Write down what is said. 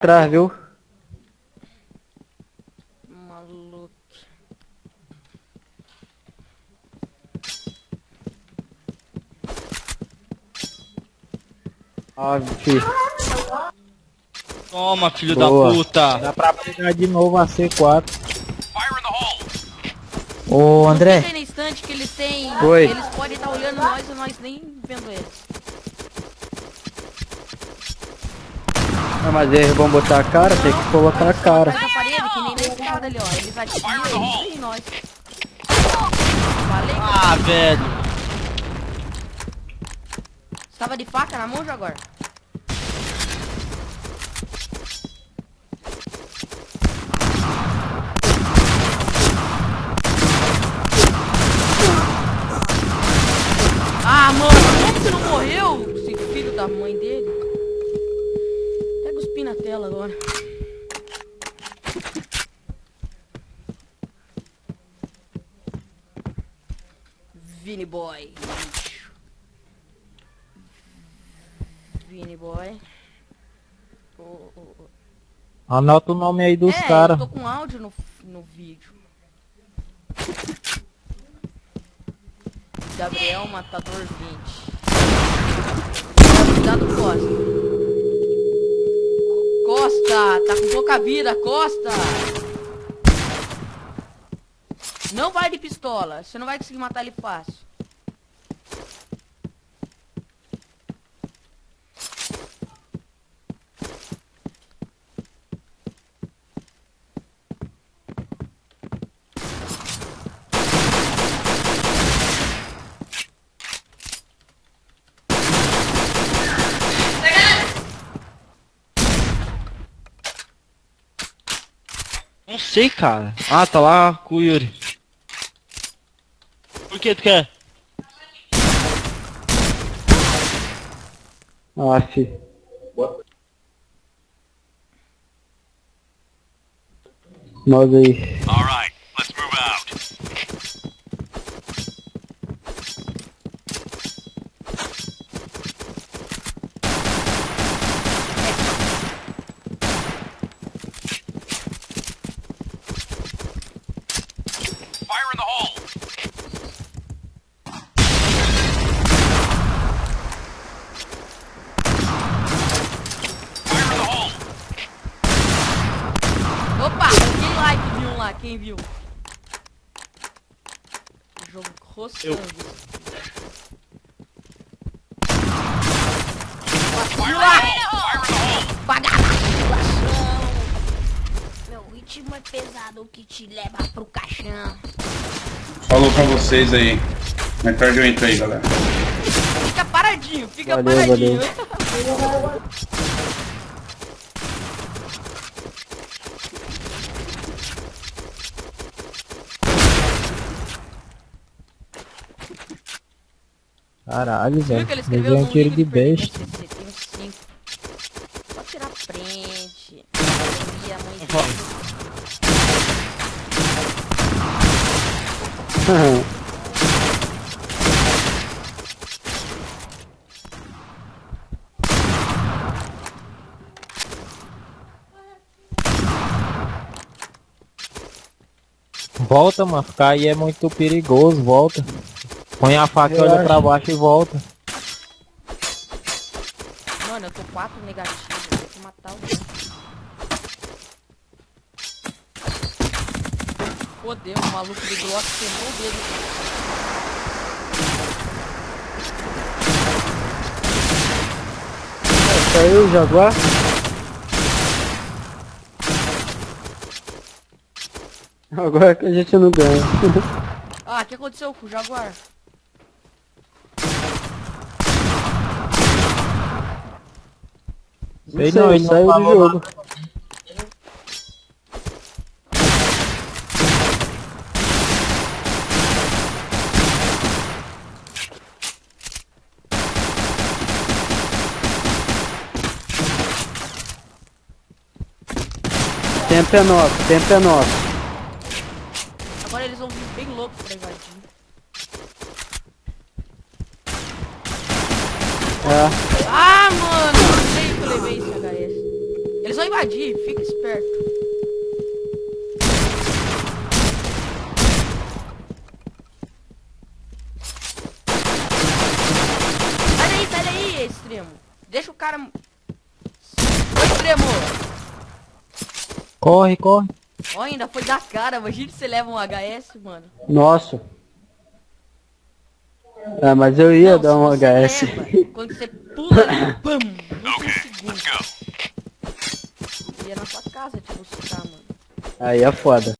Atrás, viu? Maluco. Ó, filho. Toma, filho Boa. da puta. Dá pra pegar de novo a C4. Ô, André, Fica aí na estante que eles têm. Oi. Eles podem estar olhando nós e nós nem vendo eles. Não, mas eles vão botar a cara, tem que colocar a cara. Atrás da parede, que nem na escada ali, ó. Eles atiram e nós. Falei, Ah, velho. você tava de faca na mão, Jaguar? Ah, mano, como você não morreu? Esse filho da mãe dele. Até cuspi na tela agora. Vini Boy. Vini Boy. anota o nome aí dos Eu caras. tô com áudio no vídeo. Gabriel Matador 20. Cuidado, Costa. Costa, tá com pouca vida, Costa. Não vai de pistola, você não vai conseguir matar ele fácil. Não sei, cara. Ah, tá lá com o Yuri. Por que tu quer? Ah, filho. Nós aí. All right, let's move out. Fire in the hole. Fire in the hole. Opa, quem like viu lá, quem viu? Jogo roçando. Fire in the hole. Fire in the hole. Vagabundação. Meu ritmo é pesado que te leva pro caixão. Falou pra vocês aí. Mais tarde eu entro aí, galera. Fica paradinho, fica Valeu, paradinho. Caralho, Você viu velho. que ele escreveu Levei um no tiro livro de pergunta besta. se tem uns 5. Só tirar print. E a mãe Volta, mano. Ficar aí é muito perigoso. Volta. Põe a faca e olha pra baixo e volta. Mano, eu tô 4 negativos. Eu tenho que matar o. Fodeu, o maluco do Glock quebrou o dedo. Saiu o Jaguar? Agora que a gente não ganha. Ah, o que aconteceu com o Jaguar? Sei Não, não, ele ele saiu não do falou jogo. Tempo é nosso, tempo é nosso. Agora eles vão vir bem loucos pra invadir. É. Ah, mano, eu não sei que eu levei esse HS. Eles vão invadir. invadir, fica esperto. Sai daí, extremo. Deixa o cara... Ô, extremo. Corre, corre. Ó, ainda foi da cara. Imagina se você leva um HS, mano. Nossa. Ah, mas eu ia Não, dar um se você HS. leva, quando você pula ali, bam, no Okay, segundo. let's go. E é na sua casa, tipo, você tá, mano. Aí é foda.